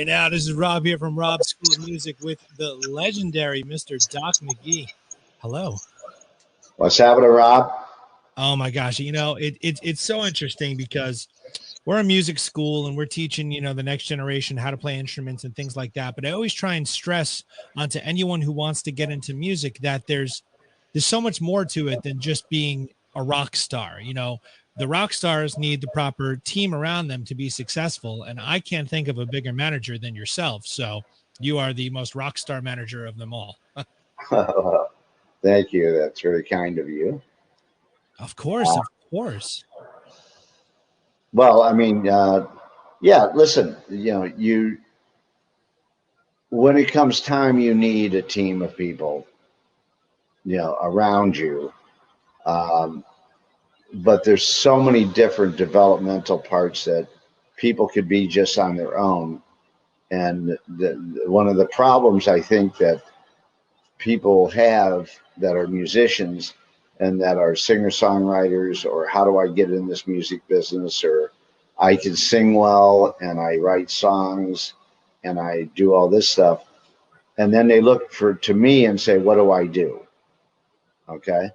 Hey, now this is Rob here from Rob's School of Music with the legendary Mr. Doc McGhee. Hello. What's happening, Rob? Oh my gosh, it's so interesting because we're a music school and we're teaching, the next generation how to play instruments and things like that. But I always try and stress onto anyone who wants to get into music that there's so much more to it than just being a rock star. The rock stars need the proper team around them to be successful. And I can't think of a bigger manager than yourself. So you are the most rock star manager of them all. Thank you. That's really kind of you. Of course, of course. Well, I mean, yeah, listen, when it comes time, you need a team of people, around you. But there's so many different developmental parts that people could be just on their own. And one of the problems I think that people have that are musicians and that are singer-songwriters, or how do I get in this music business, or I can sing well and I write songs and I do all this stuff. And then they look to me and say, what do I do? Okay.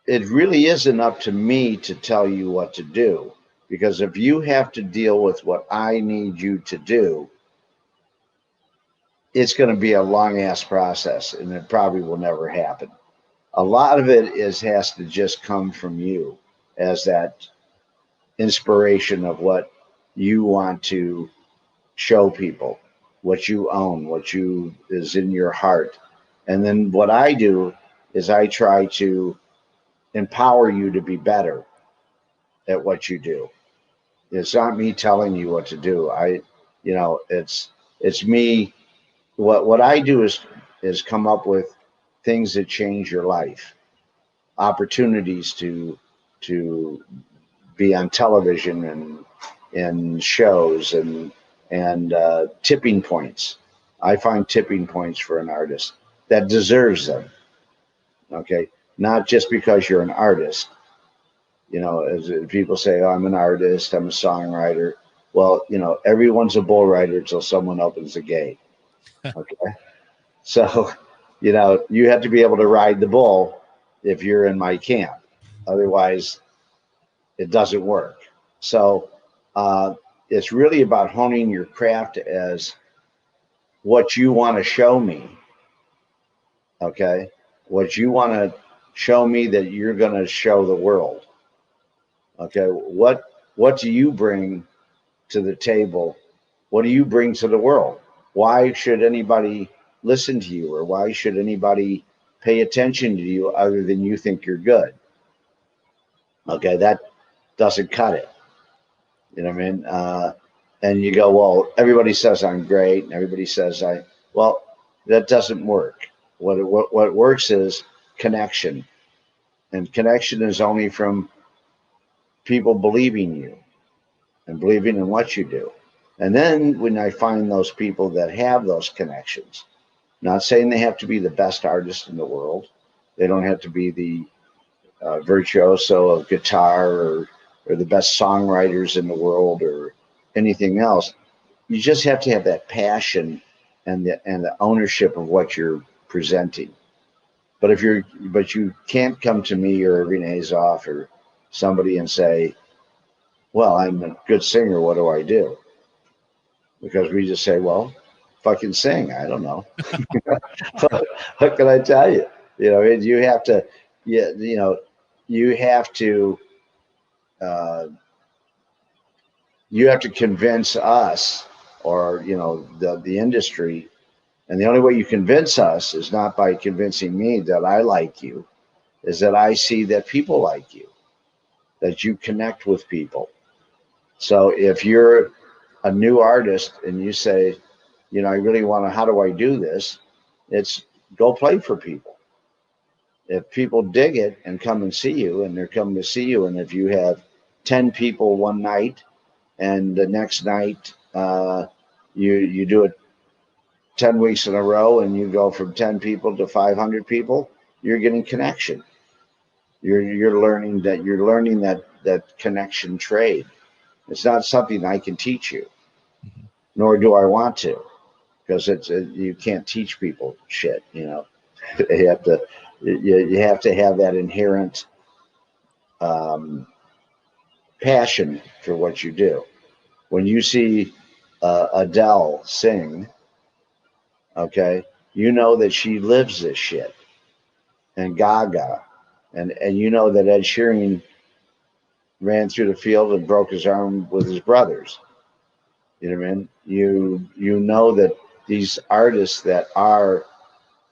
It really isn't up to me to tell you what to do, because if you have to deal with what I need you to do, it's going to be a long ass process and it probably will never happen. A lot of it has to just come from you as that inspiration of what you want to show people, what you own, what you is in your heart. And then what I do is I try to empower you to be better at what you do. It's not me telling you what to do. It's me. What I do is come up with things that change your life, opportunities to be on television and in shows and tipping points. I find tipping points for an artist that deserves them. Okay, not just because you're an artist. As people say, oh, I'm an artist, I'm a songwriter. Well, everyone's a bull rider until someone opens the gate. Okay. So, you have to be able to ride the bull if you're in my camp. Otherwise, it doesn't work. So, it's really about honing your craft as what you want to show me. Okay. What you want to show me that you're going to show the world. Okay. What do you bring to the table? What do you bring to the world? Why should anybody listen to you, or why should anybody pay attention to you other than you think you're good? Okay, that doesn't cut it. You know what I mean? And you go, well, everybody says I'm great, and everybody says well, that doesn't work. What works is connection, and connection is only from people believing you and believing in what you do. And then when I find those people that have those connections, not saying they have to be the best artist in the world, they don't have to be the virtuoso of guitar or the best songwriters in the world or anything else. You just have to have that passion and the ownership of what you're presenting. But you can't come to me or Renee Zoff or somebody and say, well, I'm a good singer, what do I do? Because we just say, well, fucking sing. I don't know. What can I tell you? You have to, you have to convince us, or the industry. And the only way you convince us is not by convincing me that I like you, is that I see that people like you, that you connect with people. So if you're a new artist and you say, I really want to, how do I do this? It's go play for people. If people dig it and come and see you, and they're coming to see you, and if you have 10 people one night and the next night you do it 10 weeks in a row and you go from 10 people to 500 people, you're getting connection. You're learning that connection trade. It's not something I can teach you. nor do I want to, because you can't teach people shit. You know, you have to you have to have that inherent passion for what you do. When you see Adele sing, okay, you know that she lives this shit, and Gaga, and you know that Ed Sheeran ran through the field and broke his arm with his brothers. You know what I mean? You know that these artists that are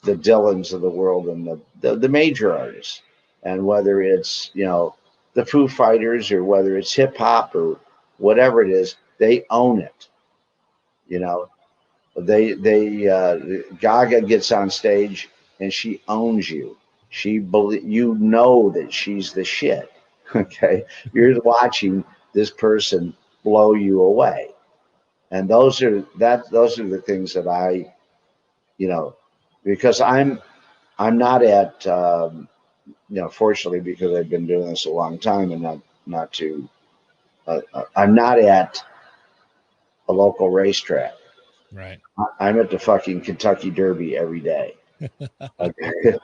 the Dylans of the world and the major artists, and whether it's, you know, the Foo Fighters or whether it's hip hop or whatever it is, they own it. You know, Gaga gets on stage and she owns you. You know that she's the shit. Okay, you're watching this person blow you away, and those are the things that I, you know, because I'm not at you know, fortunately, because I've been doing this a long time and not to I'm not at a local racetrack. Right. I'm at the fucking Kentucky Derby every day. Okay.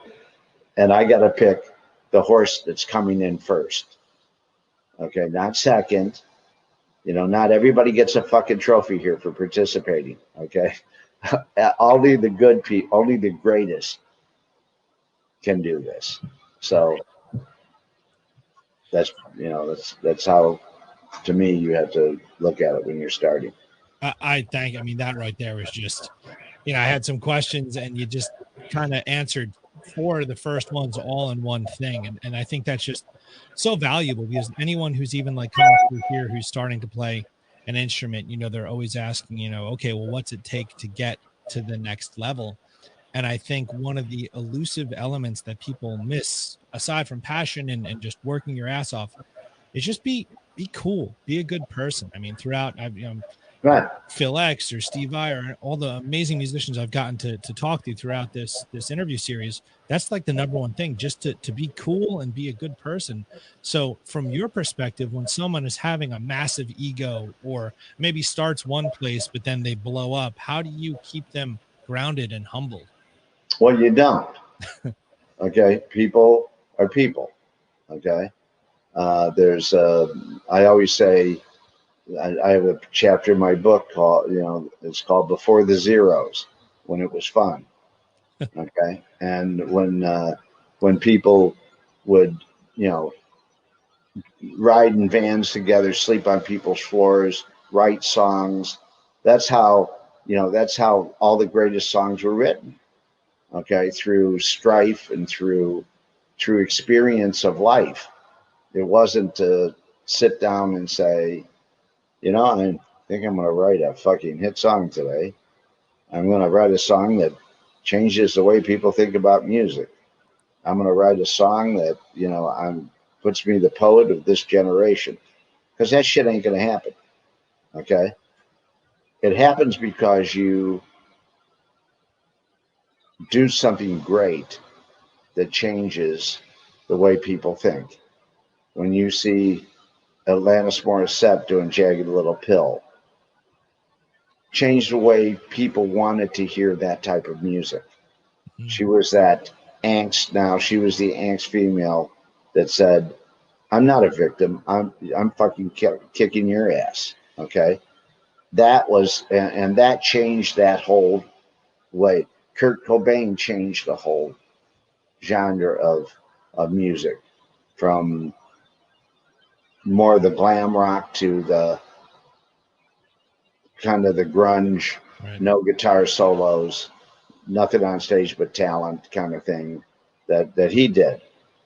And I got to pick the horse that's coming in first. Okay, not second. You know, not everybody gets a fucking trophy here for participating. Okay, only the good people, only the greatest can do this. So that's, you know, that's how, to me, you have to look at it when you're starting. I mean, that right there was just, you know, I had some questions and you just kind of answered four of the first ones all in one thing. And I think that's just so valuable, because anyone who's even like coming through here, who's starting to play an instrument, you know, they're always asking, you know, okay, well, what's it take to get to the next level? And I think one of the elusive elements that people miss, aside from passion and just working your ass off, is just be cool, be a good person. I mean, throughout, I've, you know, Right. Phil X or Steve Vai or all the amazing musicians I've gotten to talk to throughout this interview series, that's like the number one thing, just to be cool and be a good person. So from your perspective, when someone is having a massive ego or maybe starts one place but then they blow up, how do you keep them grounded and humbled? Well, you don't. Okay, people are people. Okay, there's I always say, I have a chapter in my book called, you know, it's called Before the Zeros, when it was fun. Okay, and when people would, you know, ride in vans together, sleep on people's floors, write songs. That's how, you know, that's how all the greatest songs were written. Okay, through strife and through experience of life. It wasn't to sit down and say, you know, I think I'm going to write a fucking hit song today. I'm going to write a song that changes the way people think about music. I'm going to write a song that, you know, puts me the poet of this generation, because that shit ain't going to happen. Okay, it happens because you do something great that changes the way people think. When you see Alanis Morissette doing Jagged Little Pill, changed the way people wanted to hear that type of music. Mm-hmm. She was that angst. Now she was the angst female that said, "I'm not a victim. I'm fucking kicking your ass." Okay, that was, and that changed that whole way. Kurt Cobain changed the whole genre of music, from more the glam rock to the kind of the grunge, Right. no guitar solos, nothing on stage but talent kind of thing that he did.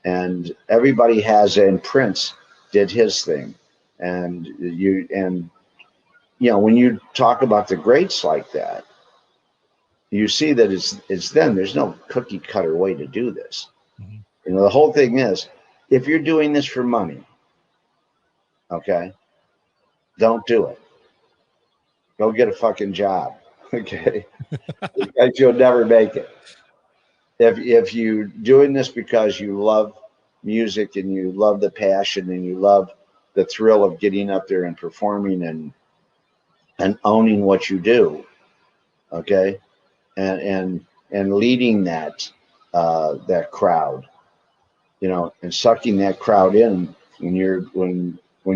And everybody has, and Prince did his thing. And you know, when you talk about the greats like that, you see that it's them. There's no cookie cutter way to do this. Mm-hmm. You know, the whole thing is, if you're doing this for money, okay, don't do it. Go get a fucking job. Okay. Because you'll never make it. If you're doing this because you love music and you love the passion and you love the thrill of getting up there and performing and and owning what you do. Okay. And leading that crowd, and sucking that crowd in when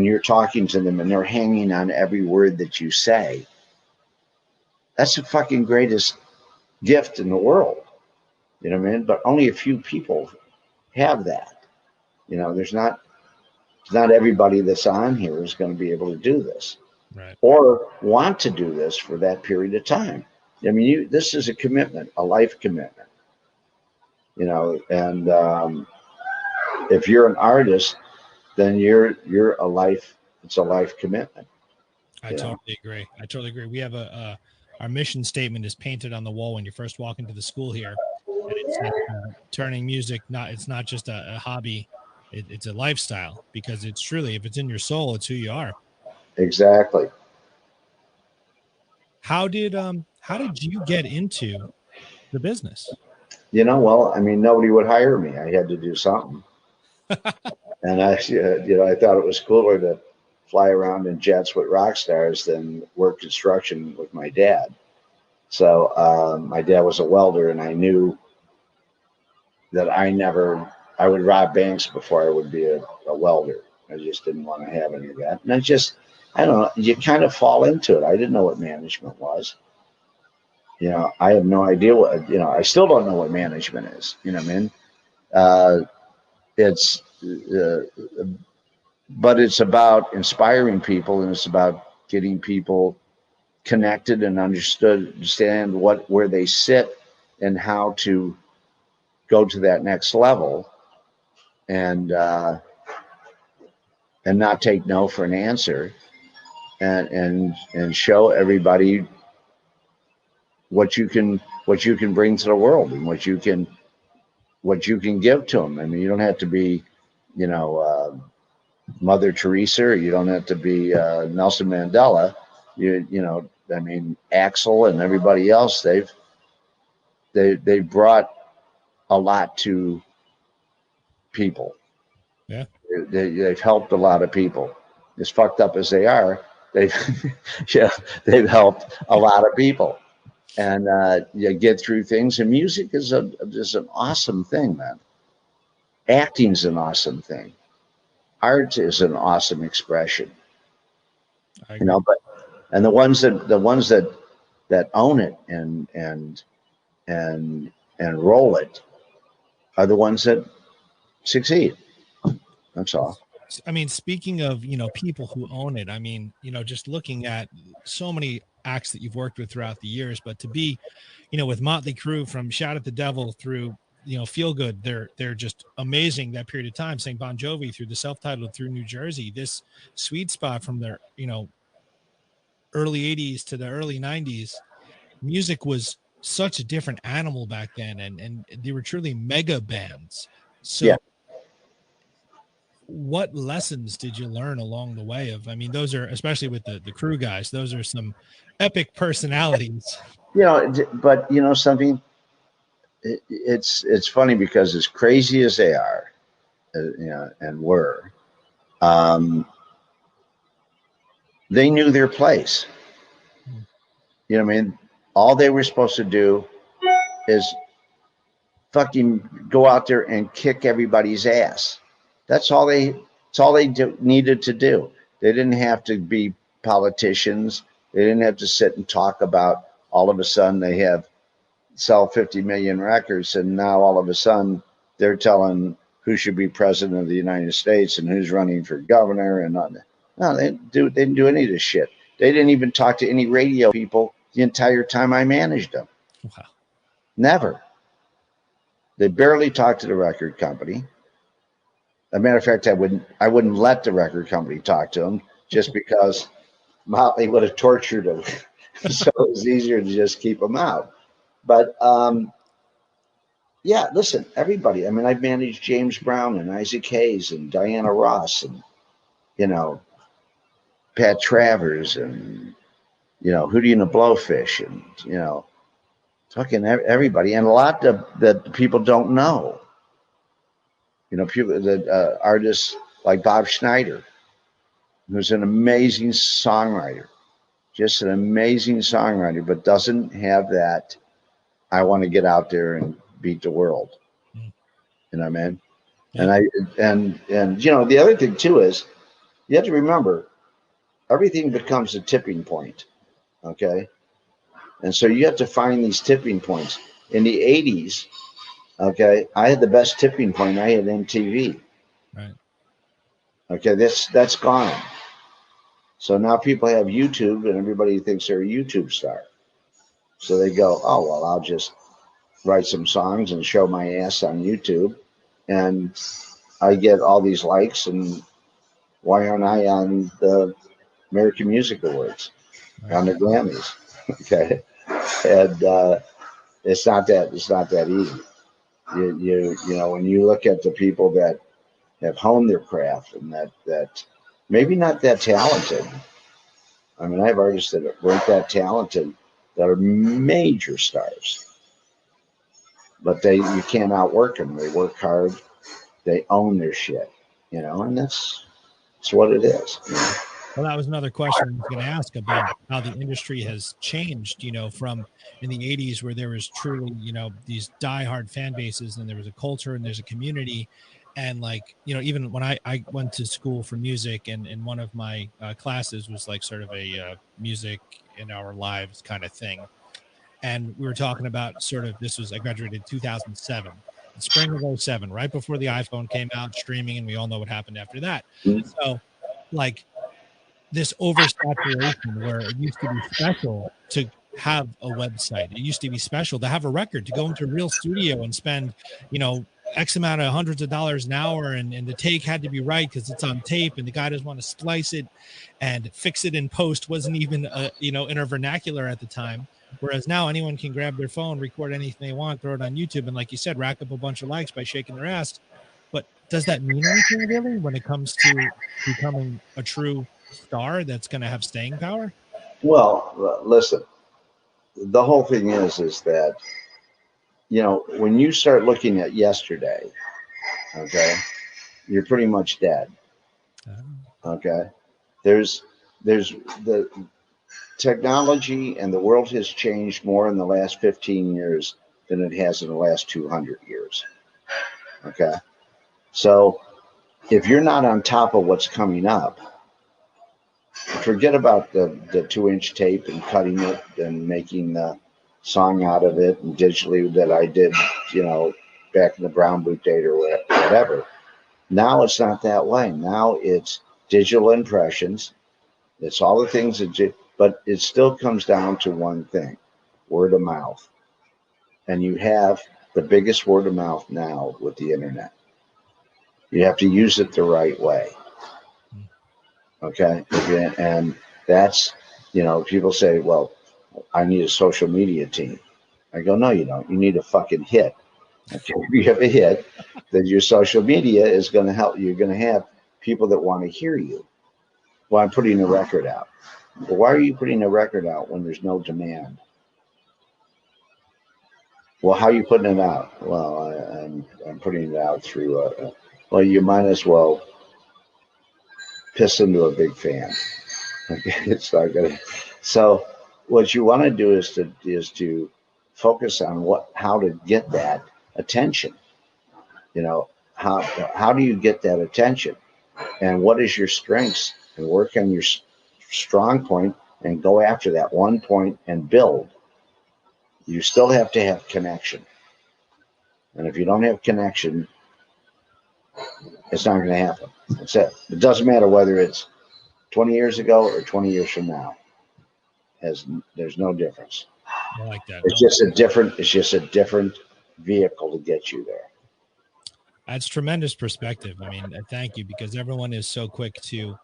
you're talking to them and they're hanging on every word that you say. That's the fucking greatest gift in the world. You know what I mean? But only a few people have that. There's not everybody that's on here is going to be able to do this, Right. or want to do this for that period of time. I mean, this is a commitment, a life commitment. And if you're an artist, then you're a life. It's a life commitment. I totally agree. I totally agree. We have our mission statement is painted on the wall when you first walk into the school here, and it says, turning music it's not just a hobby, it's a lifestyle, because it's truly, if it's in your soul, it's who you are. Exactly. How did you get into the business? Well, I mean, nobody would hire me. I had to do something. And I thought it was cooler to fly around in jets with rock stars than work construction with my dad. So my dad was a welder, and I knew that I would rob banks before I would be a welder. I just didn't want to have any of that. And I don't know, you kind of fall into it. I didn't know what management was. I have no idea I still don't know what management is. You know what I mean? It's, but it's about inspiring people, and it's about getting people connected and understand where they sit and how to go to that next level, and not take no for an answer, and show everybody what you can bring to the world, and what you can give to them. I mean, you don't have to be, Mother Teresa, or you don't have to be Nelson Mandela. I mean, Axel and everybody else, they brought a lot to people. Yeah. They've helped a lot of people. As fucked up as they are, they've they've helped a lot of people, and you get through things. And music is an awesome thing, man. Acting's an awesome thing. Art is an awesome expression. I agree. And the ones that own it and roll it are the ones that succeed. That's all. I mean, speaking of, people who own it, I mean, just looking at so many acts that you've worked with throughout the years, but to be, with Motley Crue, from Shout at the Devil through, Feel Good, they're just amazing that period of time. Saying Bon Jovi through the self-titled, through New Jersey, this sweet spot from their, early 80s to the early 90s, music was such a different animal back then, and they were truly mega bands. So Yeah. What lessons did you learn along the way I mean, those are, especially with the Crue guys, those are some epic personalities. But something, it's funny, because as crazy as they are, and were, they knew their place. You know what I mean? All they were supposed to do is fucking go out there and kick everybody's ass. That's all they needed to do. They didn't have to be politicians. They didn't have to sit and talk about, all of a sudden they sell 50 million records, and now all of a sudden they're telling who should be president of the United States and who's running for governor. And no, they didn't do any of this shit. They didn't even talk to any radio people the entire time I managed them. Wow. Never. They barely talked to the record company. As a matter of fact, I wouldn't let the record company talk to them, just because Motley would have tortured them. So it was easier to just keep them out. But yeah, listen, everybody. I mean, I've managed James Brown and Isaac Hayes and Diana Ross and, Pat Travers and, Hootie and the Blowfish and, fucking everybody. And a lot that people don't know. People that artists like Bob Schneider, who's an amazing songwriter, just an amazing songwriter, but doesn't have that, I want to get out there and beat the world. You know what I mean? Yeah. And you know, the other thing too is you have to remember everything becomes a tipping point. Okay. And so you have to find these tipping points. In the 80s, okay, I had the best tipping point. I had MTV. Right. Okay, that's gone. So now people have YouTube and everybody thinks they're a YouTube star. So they go, oh, well, I'll just write some songs and show my ass on YouTube. And I get all these likes. And why aren't I on the American Music Awards, on the Grammys? Okay. And it's not that easy. You know, when you look at the people that have honed their craft and that maybe not that talented. I mean, I have artists that weren't that talented that are major stars, but you can't outwork them. They work hard, they own their shit, you know, and that's what it is. You know? Well, that was another question I was going to ask about how the industry has changed, you know, from in the 80s where there was truly, you know, these diehard fan bases and there was a culture and there's a community. And like, you know, even when I went to school for music and one of my classes was like sort of a music in our lives kind of thing. And we were talking about sort of, I graduated in 2007, the spring of 07, right before the iPhone came out, streaming, and we all know what happened after that. So like, this oversaturation where it used to be special to have a website. It used to be special to have a record, to go into a real studio and spend, you know, X amount of hundreds of dollars an hour. And the take had to be right because it's on tape and the guy doesn't want to splice it and fix it in post wasn't even, you know, in our vernacular at the time. Whereas now anyone can grab their phone, record anything they want, throw it on YouTube. And like you said, rack up a bunch of likes by shaking their ass. But does that mean anything really when it comes to becoming a true star that's going to have staying power? Well, listen, the whole thing is that, you know, when you start looking at yesterday, okay, you're pretty much dead. Okay. There's the technology and the world has changed more in the last 15 years than it has in the last 200 years. Okay. So if you're not on top of what's coming up, forget about the 2-inch tape and cutting it and making the song out of it and digitally that I did, you know, back in the brown boot date or whatever. Now it's not that way. Now it's digital impressions. It's all the things but it still comes down to one thing: word of mouth. And you have the biggest word of mouth now with the internet. You have to use it the right way. Okay. And that's, you know, people say, well, I need a social media team. I go, no, you don't. You need a fucking hit. Okay. If you have a hit, then your social media is going to help. You're going to have people that want to hear you. Well, I'm putting a record out. Well, why are you putting a record out when there's no demand? Well, how are you putting it out? Well, I'm putting it out through, well, you might as well piss into a big fan. Okay, it's not gonna. So what you want to do is to focus on how to get that attention. You know, how do you get that attention, and what is your strengths, and work on your strong point and go after that one point and build. You still have to have connection, and if you don't have connection, it's not going to happen. That's it. It doesn't matter whether it's 20 years ago or 20 years from now. There's no difference. I like that. It's just a different vehicle to get you there. That's tremendous perspective. I mean, thank you, because everyone is so quick to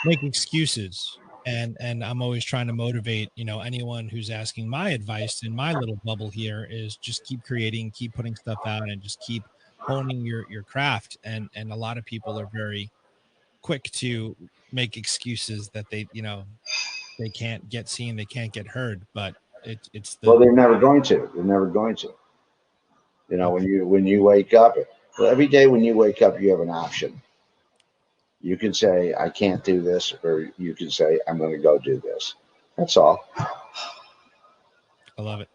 make excuses. And I'm always trying to motivate, you know, anyone who's asking my advice in my little bubble here is just keep creating, keep putting stuff out, and just keep honing your craft. And a lot of people are very quick to make excuses that they, you know, they can't get seen, they can't get heard, but well, they're never going to. They're never going to. You know, when you wake up, well, every day when you wake up, you have an option. You can say, I can't do this, or you can say, I'm going to go do this. That's all. I love it.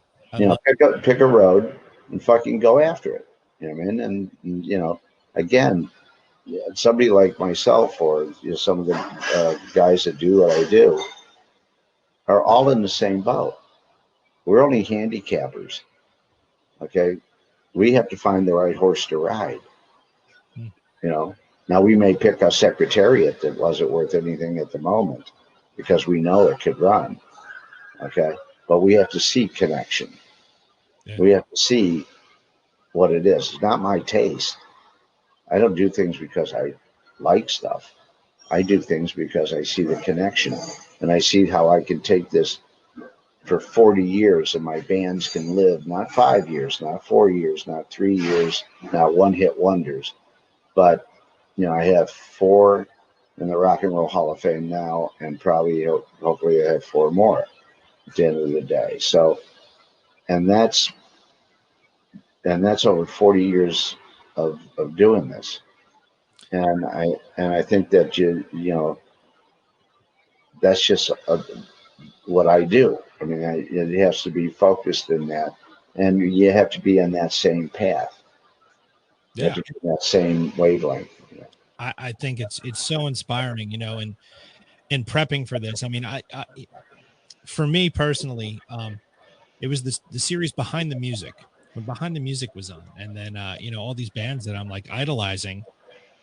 Pick a road and fucking go after it. You know what I mean? And again, somebody like myself or some of the guys that do what I do are all in the same boat. We're only handicappers. Okay, we have to find the right horse to ride. Now we may pick a secretariat that wasn't worth anything at the moment because we know it could run. Okay, but we have to see connection. Yeah. We have to see what it is. It's not my taste. I don't do things because I like stuff. I do things because I see the connection and I see how I can take this for 40 years and my bands can live not 5 years, not 4 years, not 3 years, not one-hit wonders. But, I have 4 in the Rock and Roll Hall of Fame now and probably, hopefully I have 4 more at the end of the day. So, and that's over 40 years of doing this. And I think that, that's just what I do. I mean, it has to be focused in that, and you have to be on that same path. You have to be on that same wavelength. I think it's so inspiring, and in prepping for this. I mean, I for me personally, it was the series Behind the Music, when Behind the Music was on, and then all these bands that I'm like idolizing,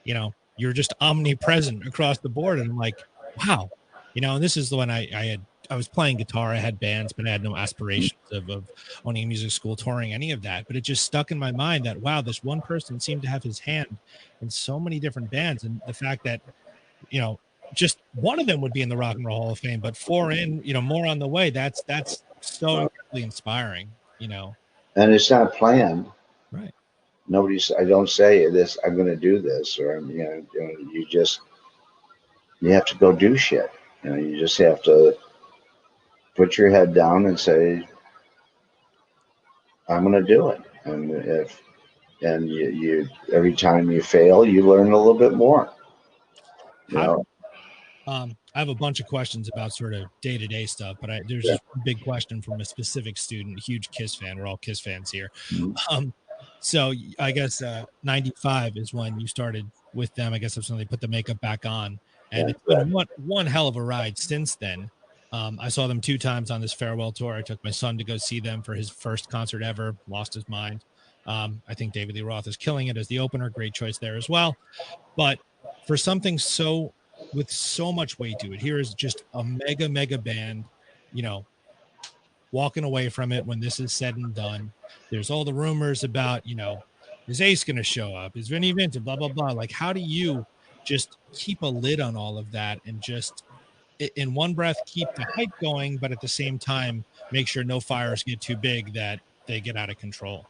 you're just omnipresent across the board, and I'm like, wow, and this is the one I was playing guitar, I had bands, but I had no aspirations of owning a music school, touring, any of that. But it just stuck in my mind that, wow, this one person seemed to have his hand in so many different bands. And the fact that, just one of them would be in the Rock and Roll Hall of Fame, but 4 in, more on the way. That's so incredibly inspiring, And it's not planned. Right. I don't say this, I'm going to do this, or, you have to go do shit. You just have to put your head down and say, I'm going to do it. And you every time you fail, you learn a little bit more. I have a bunch of questions about sort of day-to-day stuff, but there's just one big question from a specific student, a huge Kiss fan. We're all Kiss fans here. Mm-hmm. So I guess 95 is when you started with them. I guess that's when they put the makeup back on. And it's been one hell of a ride since then. I saw them 2 times on this farewell tour. I took my son to go see them for his first concert ever, lost his mind. I think David Lee Roth is killing it as the opener. Great choice there as well. But for something with so much weight to it, here is just a mega band, walking away from it when this is said and done. There's all the rumors about, is Ace going to show up? Is Vinny Vincent? Blah, blah, blah. Like, how do you just keep a lid on all of that and just in one breath keep the hype going, but at the same time make sure no fires get too big that they get out of control?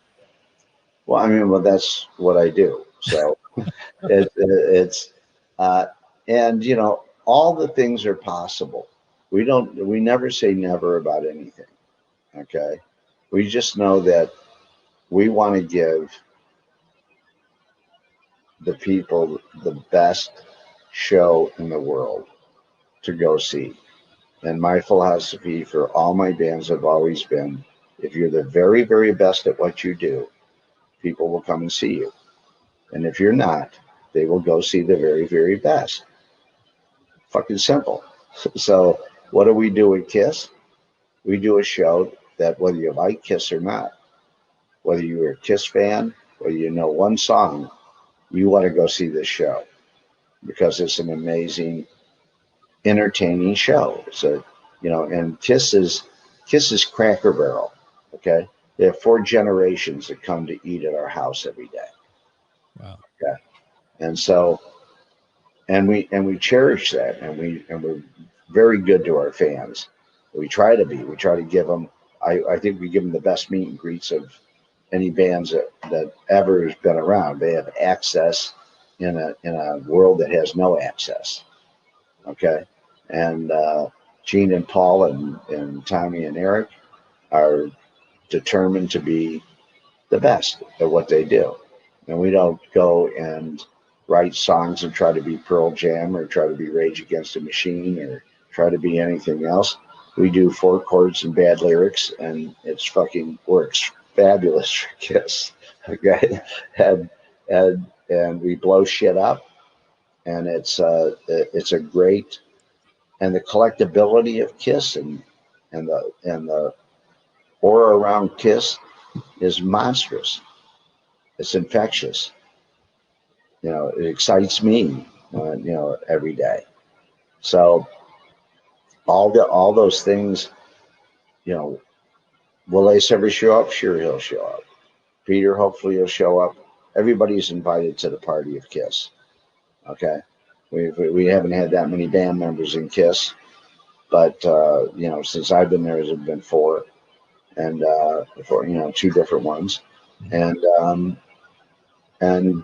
Well, that's what I do. So it's and all the things are possible. We never say never about anything. Okay, we just know that we want to give the people the best show in the world to go see. And my philosophy for all my bands have always been, if you're the very, very best at what you do, people will come and see you. And if you're not, they will go see the very, very best. Fucking simple. So what do we do at KISS? We do a show that whether you like KISS or not, whether you're a KISS fan, whether you know one song, you want to go see this show because it's an amazing, entertaining show. So, and KISS is Cracker Barrel. Okay, they have 4 generations that come to eat at our house every day. Wow. Okay, and so, and we cherish that, and we're very good to our fans. We try to be. We try to give them. I think we give them the best meet and greets of any bands that ever has been around. They have access in a world that has no access. Okay, and Gene and Paul and Tommy and Eric are determined to be the best at what they do, and we don't go and write songs and try to be Pearl Jam or try to be Rage Against the Machine or try to be anything else. we do 4 chords and bad lyrics, and it's fucking works fabulous for Kiss. Okay, and we blow shit up, and it's a great, and the collectability of Kiss and the aura around Kiss is monstrous. It's infectious. You know, it excites me, you know, every day. So all those things, you know, will Ace ever show up? Sure, he'll show up. Peter, hopefully, he'll show up. Everybody's invited to the party of Kiss. Okay, we haven't had that many band members in Kiss, but you know, since I've been there, there's been 4, and 4, you know, 2 different ones, and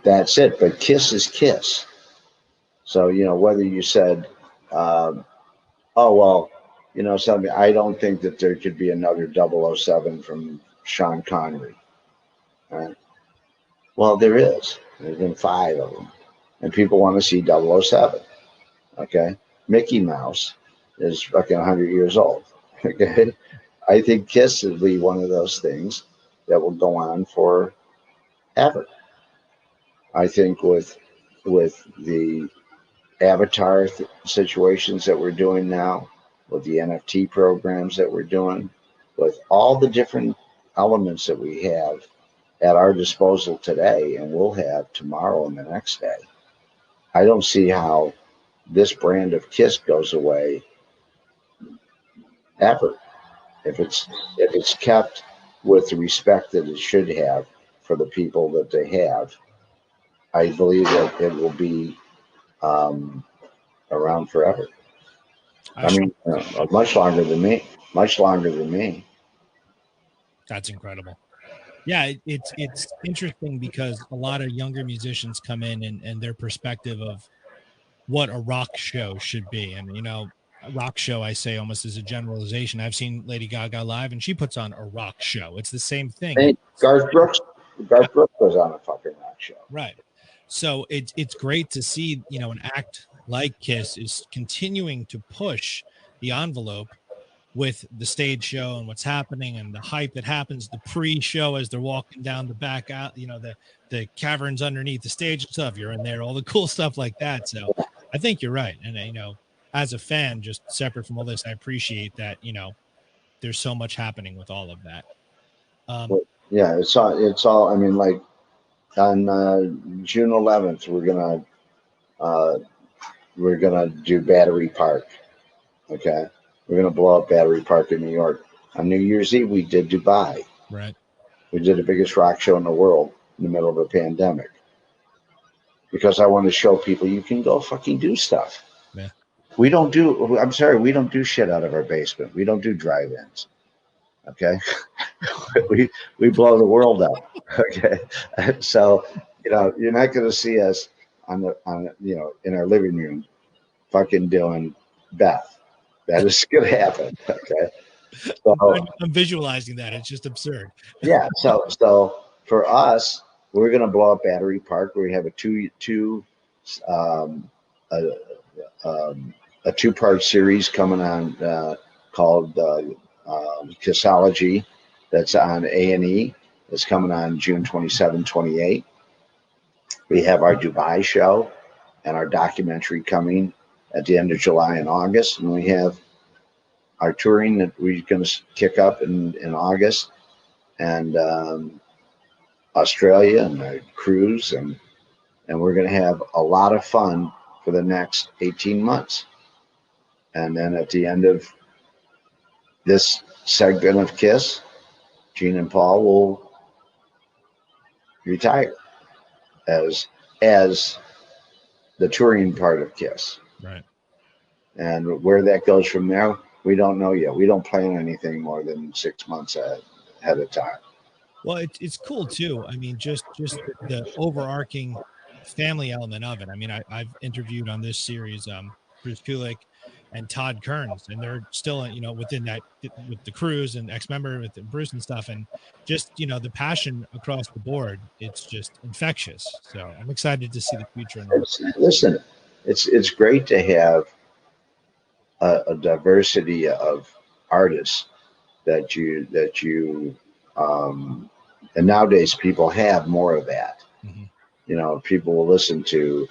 that's it. But Kiss is Kiss. So, you know, whether you said, oh well, you know, something, I don't think that there could be another 007 from Sean Connery. Right? Well, there is. There's been 5 of them, and people want to see 007. Okay, Mickey Mouse is fucking 100 years old. Okay, I think Kiss will be one of those things that will go on forever. I think with the avatar situations that we're doing now, with the NFT programs that we're doing, with all the different elements that we have at our disposal today and we'll have tomorrow and the next day, I don't see how this brand of Kiss goes away ever. If it's kept with the respect that it should have for the people that they have, I believe that it will be around forever. I mean, much longer than me. Much longer than me. That's incredible. Yeah, it's interesting because a lot of younger musicians come in and their perspective of what a rock show should be. And, you know, a rock show, I say almost as a generalization. I've seen Lady Gaga live and she puts on a rock show. It's the same thing. Hey, Garth Brooks was on a fucking rock show. Right. So it's great to see, you know, an act like Kiss is continuing to push the envelope with the stage show and what's happening and the hype that happens, the pre-show as they're walking down the back out, you know, the caverns underneath the stage and stuff. You're in there, all the cool stuff like that. So I think you're right. And, you know, as a fan, just separate from all this, I appreciate that, you know, there's so much happening with all of that. Yeah, it's all, I mean, like on June 11th, we're gonna do Battery Park. Okay. We're going to blow up Battery Park in New York. On New Year's Eve, we did Dubai. Right. We did the biggest rock show in the world in the middle of a pandemic. Because I want to show people you can go fucking do stuff. Yeah. We don't do shit out of our basement. We don't do drive-ins. Okay. we blow the world up. Okay. So, you know, you're not going to see us on you know, in our living room fucking doing Beth. That is going to happen. Okay. So, I'm visualizing that. It's just absurd. Yeah. So for us, we're going to blow up Battery Park. We have a two-part series coming on called Kissology. That's on A&E. That's coming on June 27, 28. We have our Dubai show and our documentary coming at the end of July and August, and we have our touring that we're going to kick up in August, and Australia and our cruise, and we're going to have a lot of fun for the next 18 months. And then at the end of this segment of Kiss, Gene and Paul will retire as the touring part of Kiss. Right. And where that goes from there, we don't know yet. We don't plan anything more than 6 months ahead of time. Well, it's cool too. I mean, just the overarching family element of it. I mean, I've interviewed on this series Bruce Kulick and Todd Kearns, and they're still, you know, within that with the Cruise and ex-member with Bruce and stuff, and just, you know, the passion across the board. It's just infectious. So I'm excited to see the future. Listen, it's great to have a diversity of artists that you and nowadays people have more of that. Mhm. You know, people will listen to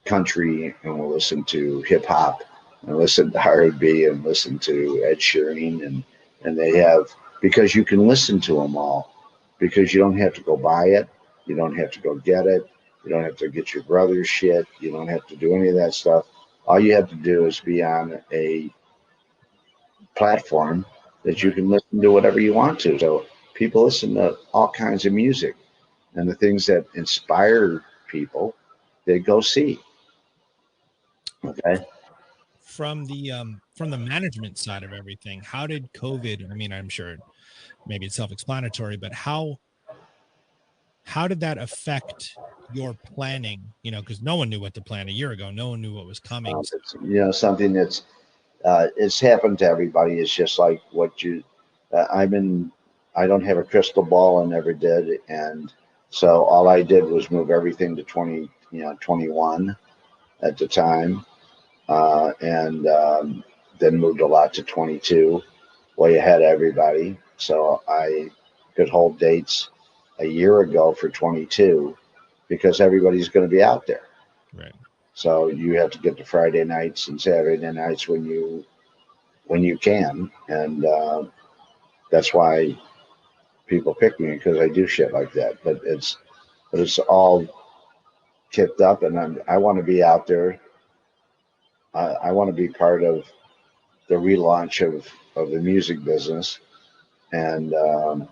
country and will listen to hip hop and listen to R&B and listen to Ed Sheeran and they have, because you can listen to them all, because you don't have to go buy it, you don't have to go get it, you don't have to get your brother's shit, you don't have to do any of that stuff. All you have to do is be on a platform that you can listen to whatever you want to. So people listen to all kinds of music, and the things that inspire people, they go see. Okay. From the management side of everything, how did COVID, I mean, I'm sure maybe it's self-explanatory, but how did that affect your planning? You know, because no one knew what to plan a year ago. No one knew what was coming. It's, you know, something that's it's happened to everybody. It's just like what you. I'm in. I don't have a crystal ball. I never did, and so all I did was move everything to 21 at the time, and then moved a lot to 22, way ahead of everybody. So I could hold dates a year ago for 22 because everybody's going to be out there. Right. So you have to get to Friday nights and Saturday nights when you can, and that's why people pick me, because I do shit like that. But it's all kicked up, and I want to be out there. I want to be part of the relaunch of the music business, and I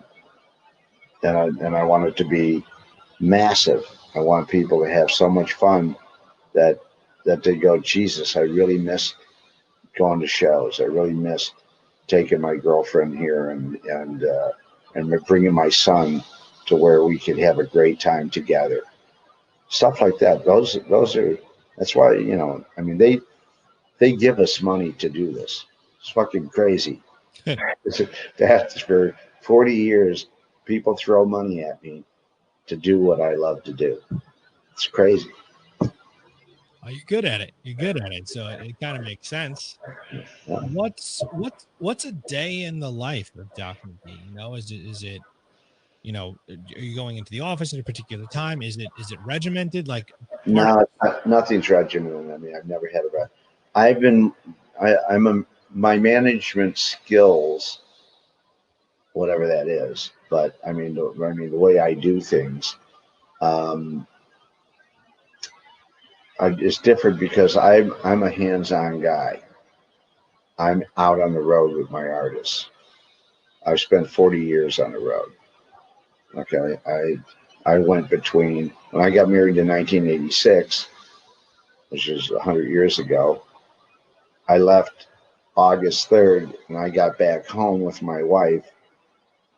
want it to be massive. I want people to have so much fun that they go, Jesus, I really miss going to shows. I really missed taking my girlfriend here and bringing my son to where we could have a great time together. Stuff like that. Those are. That's why, I mean, they give us money to do this. It's fucking crazy. That's for 40 years. People throw money at me to do what I love to do. It's crazy. Oh, you're good at it. You're good at it. So it kind of makes sense. Yeah. What's a day in the life of Doc McGhee? You know, is it are you going into the office at a particular time? Is it regimented? Like part No, nothing's regimented. I mean, I've never had a I've been, my management skills, whatever that is. But the way I do things, um, it's different because I'm a hands-on guy. I'm out on the road with my artists. I've spent 40 years on the road. Okay, I went between when I got married in 1986, which is 100 years ago. I left August 3rd, and I got back home with my wife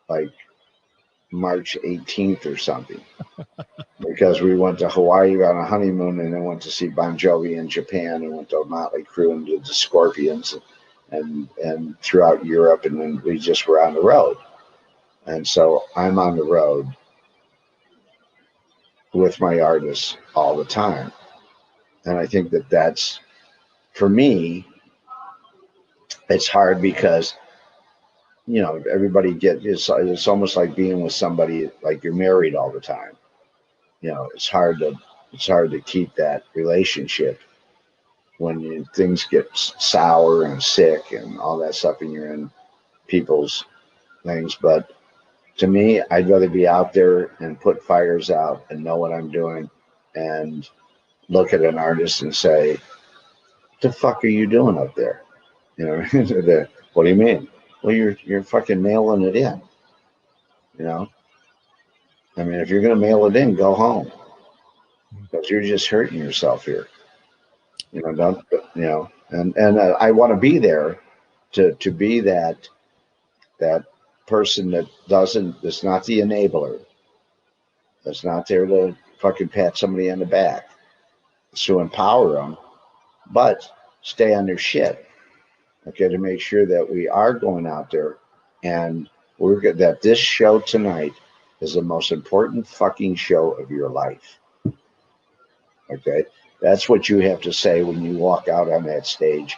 like March 18th or something, because we went to Hawaii on a honeymoon and then went to see Bon Jovi in Japan and went to Motley Crue and did the Scorpions and throughout Europe, and then we just were on the road. And so I'm on the road with my artists all the time. And I think that's, for me, it's hard because, everybody it's almost like being with somebody like you're married all the time. It's hard to keep that relationship when things get sour and sick and all that stuff, and you're in people's things. But to me, I'd rather be out there and put fires out and know what I'm doing and look at an artist and say, "What the fuck are you doing up there?" What do you mean? Well, you're fucking mailing it in. You know, I mean, if you're gonna mail it in, go home, because you're just hurting yourself here. Don't and I want to be there to be that person that's not the enabler, that's not there to fucking pat somebody on the back. It's to empower them, but stay on their shit. Okay, to make sure that we are going out there, and that this show tonight is the most important fucking show of your life. Okay, that's what you have to say when you walk out on that stage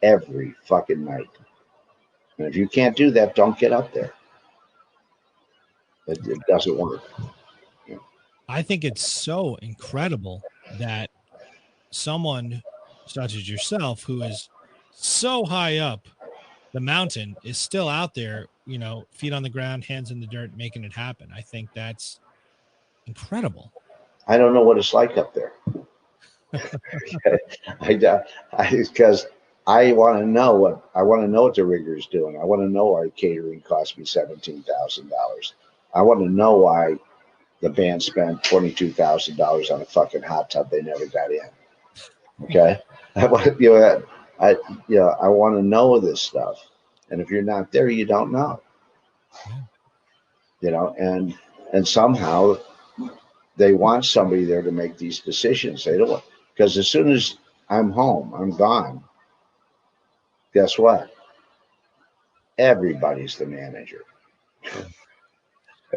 every fucking night. And if you can't do that, don't get up there. It doesn't work. I think it's so incredible that someone such as yourself, who is so high up the mountain, is still out there, you know, feet on the ground, hands in the dirt, making it happen. I think that's incredible. I don't know what it's like up there. Because I want to know what the rigger is doing. I want to know why catering cost me $17,000. I want to know why the band spent $22,000 on a fucking hot tub they never got in. Okay, I want I want to know this stuff, and if you're not there, you don't know. You know, and somehow they want somebody there to make these decisions. They don't, because as soon as I'm home, I'm gone. Guess what? Everybody's the manager.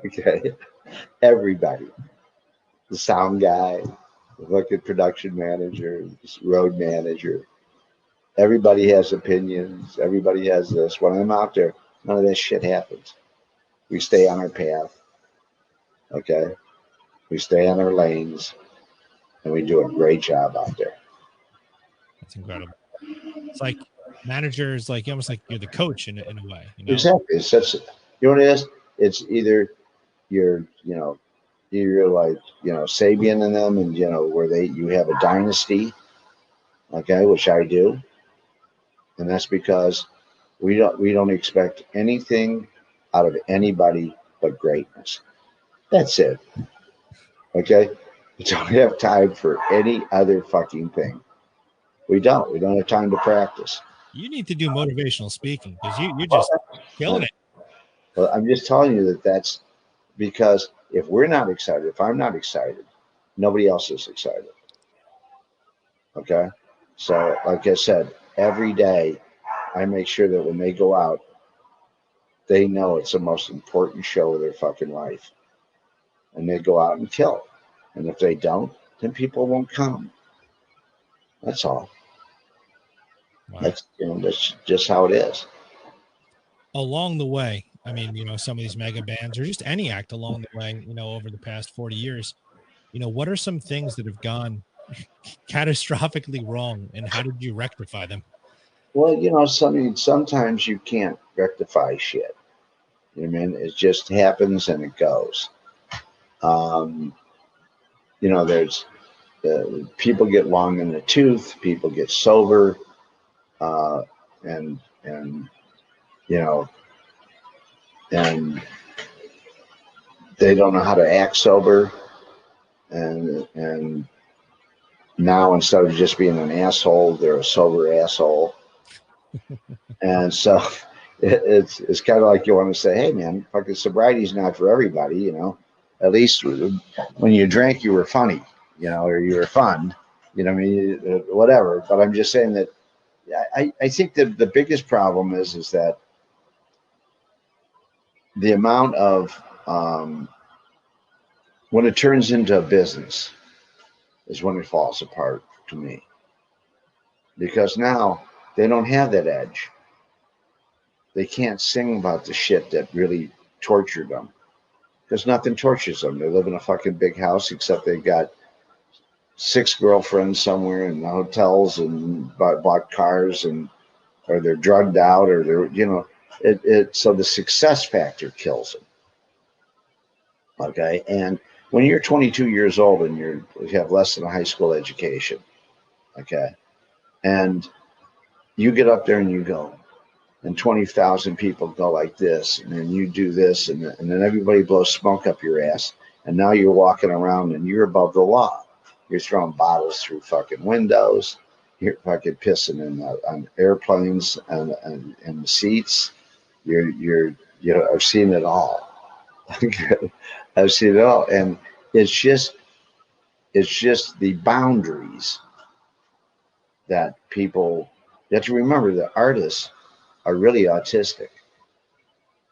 Okay, everybody. The sound guy, the fucking production manager, road manager. Everybody has opinions. Everybody has this. When I'm out there, none of that shit happens. We stay on our path. Okay, we stay on our lanes, and we do a great job out there. That's incredible. It's like managers, like almost like you're the coach in a way. You know? Exactly. It's such, you know what it is? It's either you're like, Sabian and them, and where you have a dynasty, okay, which I do, and that's because we don't expect anything out of anybody but greatness. That's it. Okay, we don't have time for any other fucking thing. We don't have time to practice. You need to do motivational speaking, because you're just killing it. Well, I'm just telling you that's because if we're not excited, if I'm not excited, nobody else is excited. Okay, so like I said, every day I make sure that when they go out, they know it's the most important show of their fucking life, and they go out and kill it. And if they don't, then people won't come. That's all. Wow. That's just how it is. Along the way, I mean, some of these mega bands, or just any act along the way, over the past 40 years, what are some things that have gone catastrophically wrong, and how did you rectify them? Well, sometimes you can't rectify shit. You know what I mean? It just happens and it goes. There's people get long in the tooth, people get sober, and they don't know how to act sober, and now instead of just being an asshole, they're a sober asshole. And so it's kind of like you want to say, hey man, fucking sobriety's not for everybody, At least when you drank, you were funny, or you were fun, whatever. But I'm just saying that I think that the biggest problem is that the amount of when it turns into a business is when it falls apart to me, because now they don't have that edge. They can't sing about the shit that really tortured them, because nothing tortures them. They live in a fucking big house, except they've got 6 girlfriends somewhere in the hotels and bought cars, or they're drugged out, or they're, so the success factor kills them. Okay. And when you're 22 years old and you have less than a high school education, okay, and you get up there and you go, and 20,000 people go like this, and then you do this, and then everybody blows smoke up your ass, and now you're walking around and you're above the law. You're throwing bottles through fucking windows. You're fucking pissing on airplanes and the seats. I've seen it all. I've seen it all, and it's just the boundaries that people. You have to remember that artists are really autistic,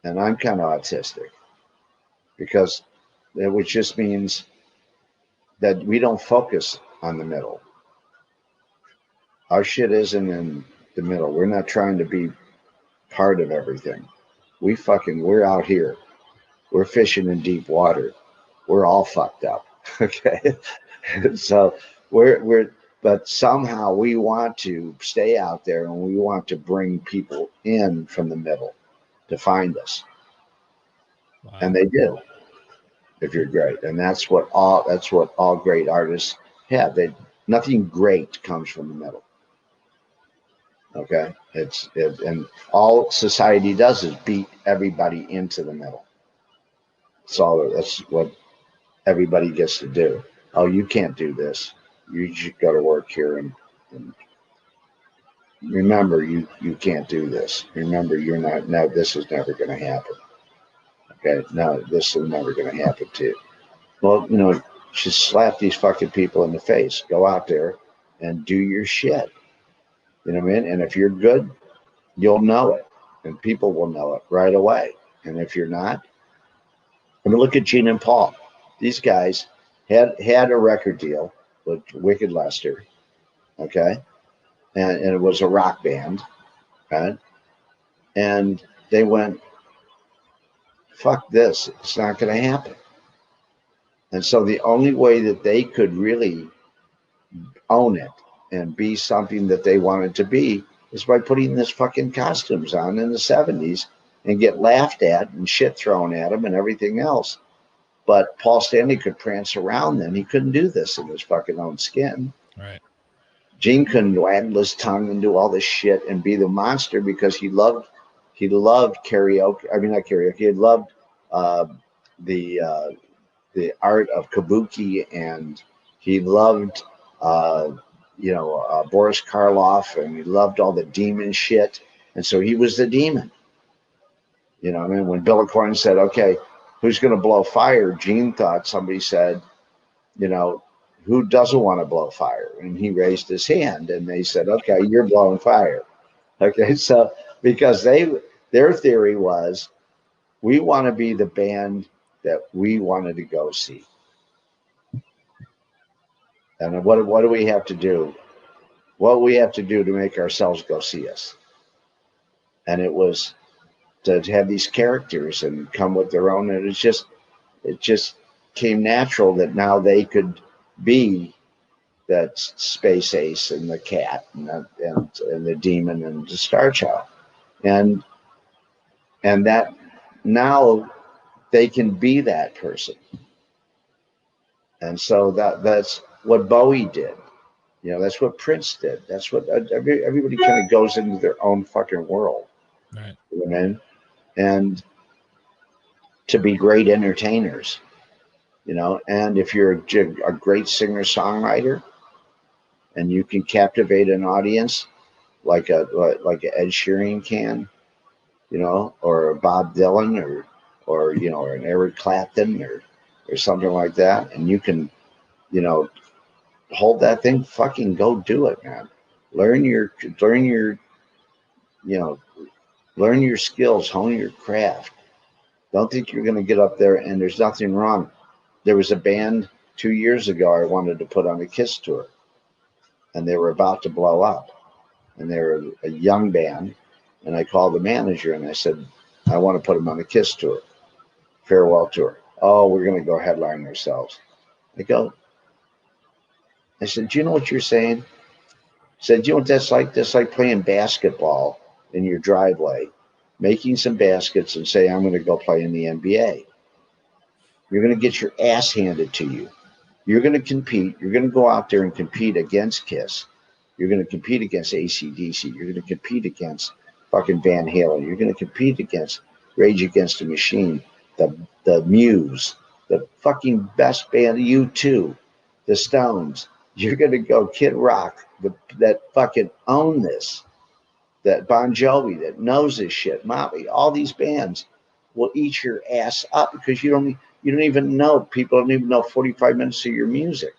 and I'm kind of autistic, because which just means that we don't focus on the middle. Our shit isn't in the middle. We're not trying to be part of everything. We're out here. We're fishing in deep water. We're all fucked up. Okay. So but somehow we want to stay out there and we want to bring people in from the middle to find us. Wow. And they do, if you're great. And that's what all great artists have. Nothing great comes from the middle. Okay. And all society does is beat everybody into the middle. That's what everybody gets to do. Oh, you can't do this. You should go to work here and remember you can't do this. Remember you're not. No, this is never going to happen. Okay, no, this is never going to happen to you. Well, just slap these fucking people in the face. Go out there and do your shit. You know what I mean? And if you're good, you'll know it, and people will know it right away. And if you're not, I mean, look at Gene and Paul. These guys had a record deal with Wicked Lester, okay, and it was a rock band, right? And they went, fuck this, it's not going to happen. And so the only way that they could really own it and be something that they wanted to be is by putting this fucking costumes on in the 70s and get laughed at and shit thrown at them and everything else. But Paul Stanley could prance around then. He couldn't do this in his fucking own skin. Right. Gene couldn't waggle his tongue and do all this shit and be the monster because he loved karaoke. I mean, not karaoke. He loved the art of kabuki, and he loved Boris Karloff, and he loved all the demon shit. And so he was the demon. You know what I mean? When Bill Corn said, okay, who's going to blow fire? Gene thought somebody said, who doesn't want to blow fire? And he raised his hand, and they said, okay, you're blowing fire. Okay, so because their theory was, we want to be the band that we wanted to go see. And what do we have to do? What we have to do to make ourselves go see us? And it was to have these characters and come with their own. And it just came natural that now they could be that space ace and the cat and the demon and the star child, and that now they can be that person. And so that's what Bowie did. That's what Prince did. That's what everybody kind of goes into their own fucking world. Right. You know what I mean? And to be great entertainers, and if you're a great singer-songwriter and you can captivate an audience like a Ed Sheeran can, or a Bob Dylan or an Eric Clapton or something like that, and you can, hold that thing, fucking go do it, man. Learn your skills, hone your craft. Don't think you're going to get up there and there's nothing wrong. There was a band 2 years ago I wanted to put on a Kiss tour, and they were about to blow up, and they were a young band, and I called the manager and I said, I want to put them on a Kiss tour, farewell tour. Oh, we're going to go headline ourselves. I said, do you know what you're saying? I said, do you know what that's like? That's like playing basketball in your driveway, making some baskets and say, I'm going to go play in the NBA. You're going to get your ass handed to you. You're going to compete. You're going to go out there and compete against Kiss. You're going to compete against AC/DC. You're going to compete against fucking Van Halen. You're going to compete against Rage Against the Machine, the Muse, the fucking best band, U2, the Stones. You're going to go Kid Rock, that fucking own this, that Bon Jovi that knows this shit, Motley. All these bands will eat your ass up because you don't even know. People don't even know 45 minutes of your music.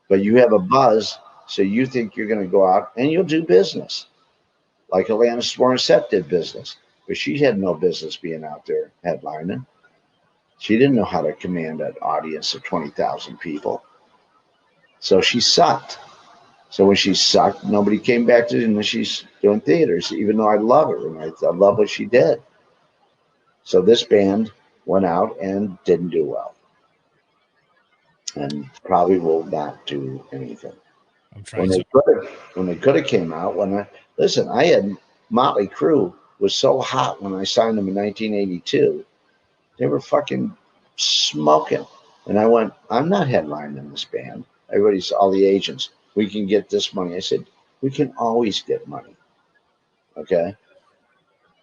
But you have a buzz, so you think you're going to go out and you'll do business. Like Alanis Morissette did business, but she had no business being out there headlining. She didn't know how to command an audience of 20,000 people. So she sucked. So when she sucked, nobody came back to, and she's doing theaters, even though I love her and I love what she did. So this band went out and didn't do well, and probably will not do anything. I'm trying When so. they could have came out, listen, I had Motley Crue was so hot when I signed them in 1982. They were fucking smoking, and I went, I'm not headlining this band. Everybody's all the agents. We can get this money. I said, we can always get money. Okay.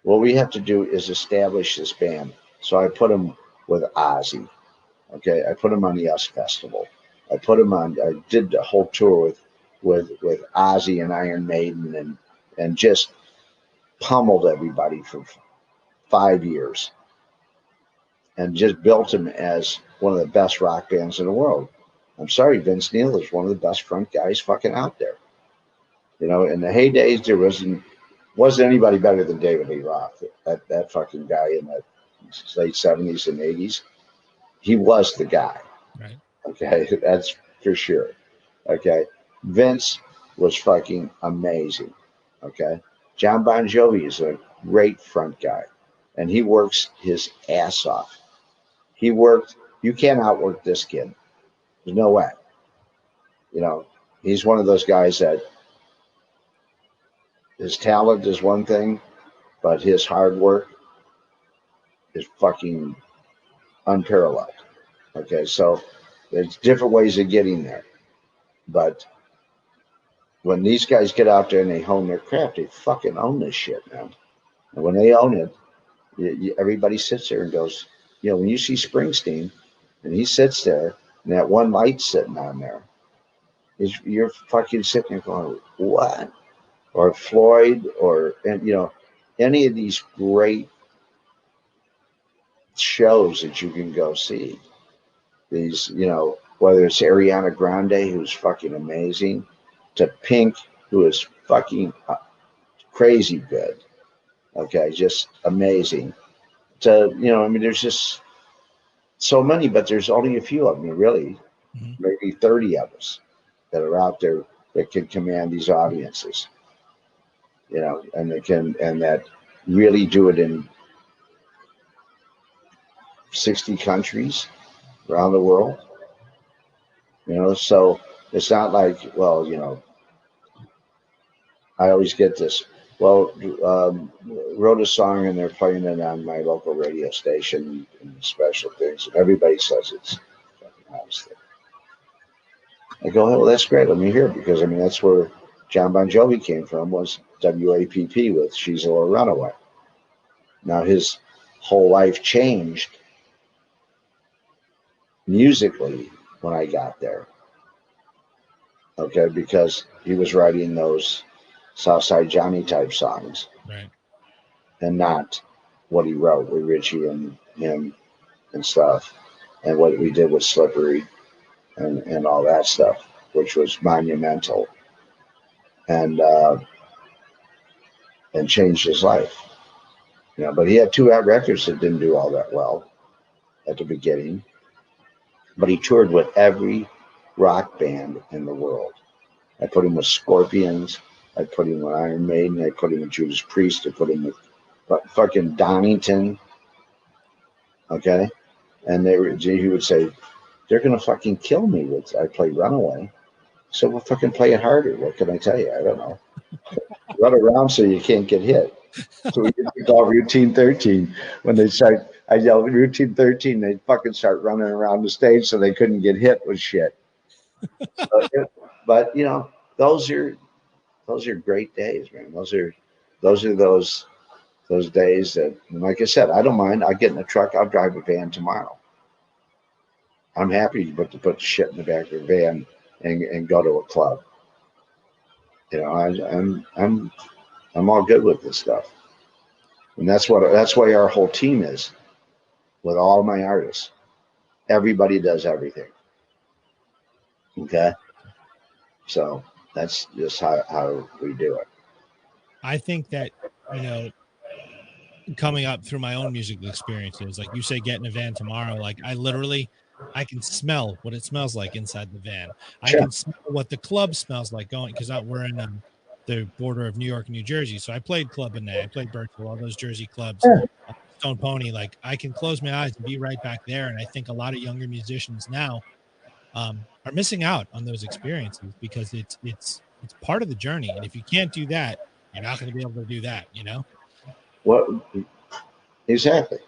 What we have to do is establish this band. So I put them with Ozzy. Okay. I put them on the US Festival. I did the whole tour with Ozzy and Iron Maiden and just pummeled everybody for 5 years and just built them as one of the best rock bands in the world. I'm sorry, Vince Neil is one of the best front guys fucking out there. You know, in the heydays, there wasn't anybody better than David Lee Roth. That fucking guy in the late 70s and 80s. He was the guy. Right. Okay, that's for sure. Okay, Vince was fucking amazing. Okay, John Bon Jovi is a great front guy, and he works his ass off. You can't outwork this kid. There's no way. You know, he's one of those guys that his talent is one thing, but his hard work is fucking unparalleled. Okay, so there's different ways of getting there. But when these guys get out there and they hone their craft, they fucking own this shit, man. And when they own it, everybody sits there and goes, you know, when you see Springsteen and he sits there and that one light sitting on there, you're fucking sitting there going, what? Or Floyd, and you know, any of these great shows that you can go see. These, you know, whether it's Ariana Grande, who's fucking amazing, to Pink, who is fucking crazy good. Okay, just amazing. To, you know, I mean, there's just so many, but there's only a few of them, really, maybe 30 of us that are out there that can command these audiences. You know, and that really do it in 60 countries around the world. You know, so it's not like, well, you know, I always get this. Well, wrote a song and they're playing it on my local radio station and special things, and everybody says it's fucking nice. I go, oh, well, that's great. Let me hear it, because I mean that's where John Bon Jovi came from, was WAPP with "She's a Little Runaway." Now his whole life changed musically when I got there. Okay, because he was writing those Southside Johnny type songs, right, and not what he wrote with Richie and him and stuff, and what we did with Slippery and all that stuff, which was monumental and changed his life. You know, but he had two records that didn't do all that well at the beginning. But he toured with every rock band in the world. I put him with Scorpions. I put him with Iron Maiden. I put him with Judas Priest. I put him with fucking Donington. Okay, and he would say, "They're gonna fucking kill me with I play Runaway." So we'll fucking play it harder. What can I tell you? I don't know. Run around so you can't get hit. So we call Routine 13. When they start, I yell Routine 13. They fucking start running around the stage so they couldn't get hit with shit. But you know, those are great days, man. Those are those days that, like I said, I don't mind. I get in a truck. I'll drive a van tomorrow. I'm happy to put the shit in the back of a van and go to a club. You know, I'm all good with this stuff, and that's why our whole team is with all my artists. Everybody does everything. Okay, so that's just how we do it. I think that, you know, coming up through my own musical experiences, like you say, get in a van tomorrow. Like I literally, I can smell what it smells like inside the van. I Sure. can smell what the club smells like going, because we're in the border of New York and New Jersey. So I played Club Benet, I played Birchville, all those Jersey clubs, Stone Pony. Like I can close my eyes and be right back there. And I think a lot of younger musicians now are missing out on those experiences because it's part of the journey. And if you can't do that, you're not going to be able to do that, you know? What exactly?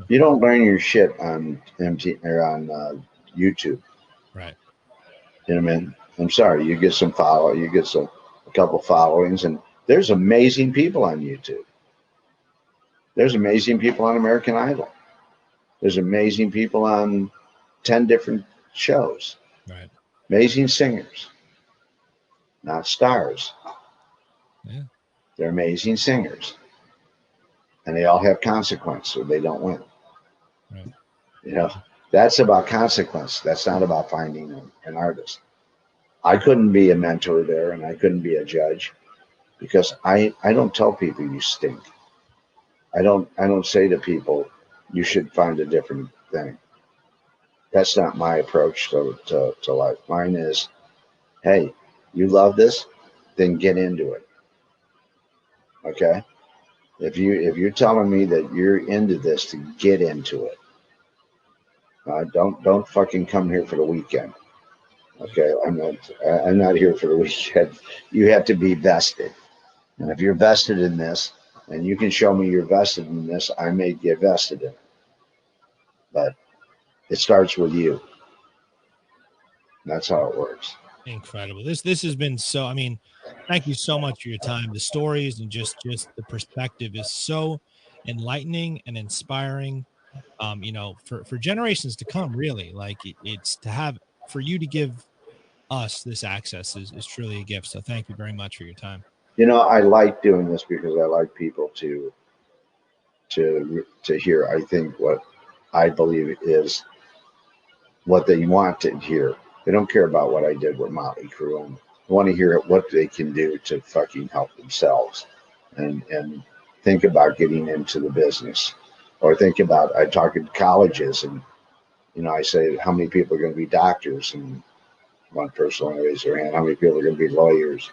You don't learn your shit on MT or on YouTube. Right. You know what I mean? I'm sorry. You get some you get a couple followings, and there's amazing people on YouTube. There's amazing people on American Idol. There's amazing people on 10 different shows. Right. Amazing singers, not stars. Yeah. They're amazing singers. And they all have consequence, so they don't win. Right. You know, that's about consequence. That's not about finding an artist. I couldn't be a mentor there, and I couldn't be a judge because I don't tell people you stink. I don't say to people you should find a different thing. That's not my approach to life. Mine is, hey, you love this, then get into it. Okay? If you're telling me that you're into this, to get into it. Don't fucking come here for the weekend. Okay, I'm not here for the weekend. You have to be vested. And if you're vested in this, and you can show me you're vested in this, I may get vested in it. But it starts with you. That's how it works. Incredible. This has been so, I mean, thank you so much for your time. The stories and just the perspective is so enlightening and inspiring. You know, for generations to come, really. Like it's to have, for you to give us this access is truly a gift. So thank you very much for your time. You know, I like doing this because I like people to hear. I think what I believe is what they want to hear. They don't care about what I did with Motley Crue, and want to hear what they can do to fucking help themselves, and think about getting into the business, or think about. I talk to colleges, and I say, how many people are going to be doctors, and one person will raise their hand. How many people are going to be lawyers?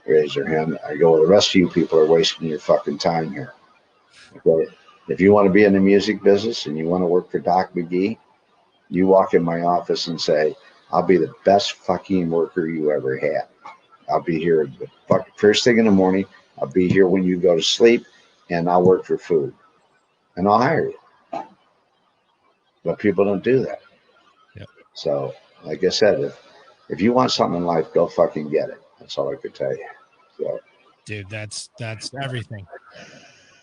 Raise their hand. I go, well, the rest of you people are wasting your fucking time here. Okay? If you want to be in the music business and you want to work for Doc McGhee, you walk in my office and say, I'll be the best fucking worker you ever had. I'll be here the first thing in the morning. I'll be here when you go to sleep, and I'll work for food. And I'll hire you. But people don't do that. Yep. So, like I said, if you want something in life, go fucking get it. That's all I could tell you. So, dude, that's everything.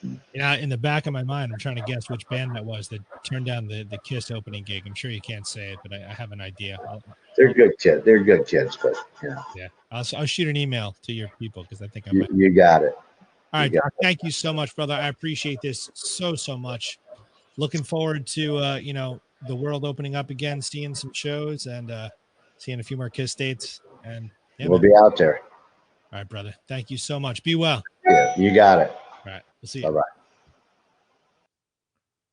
You know, in the back of my mind, I'm trying to guess which band that was that turned down the Kiss opening gig. I'm sure you can't say it, but I have an idea. They're good kids. They're good kids, but yeah, I'll shoot an email to your people because I think I might. You got it. All right, Doc, thank you so much, brother. I appreciate this so much. Looking forward to the world opening up again, seeing some shows, and seeing a few more Kiss dates. And we'll be out there. All right, brother. Thank you so much. Be well. Yeah, you got it. All right. We'll see you. Bye-bye.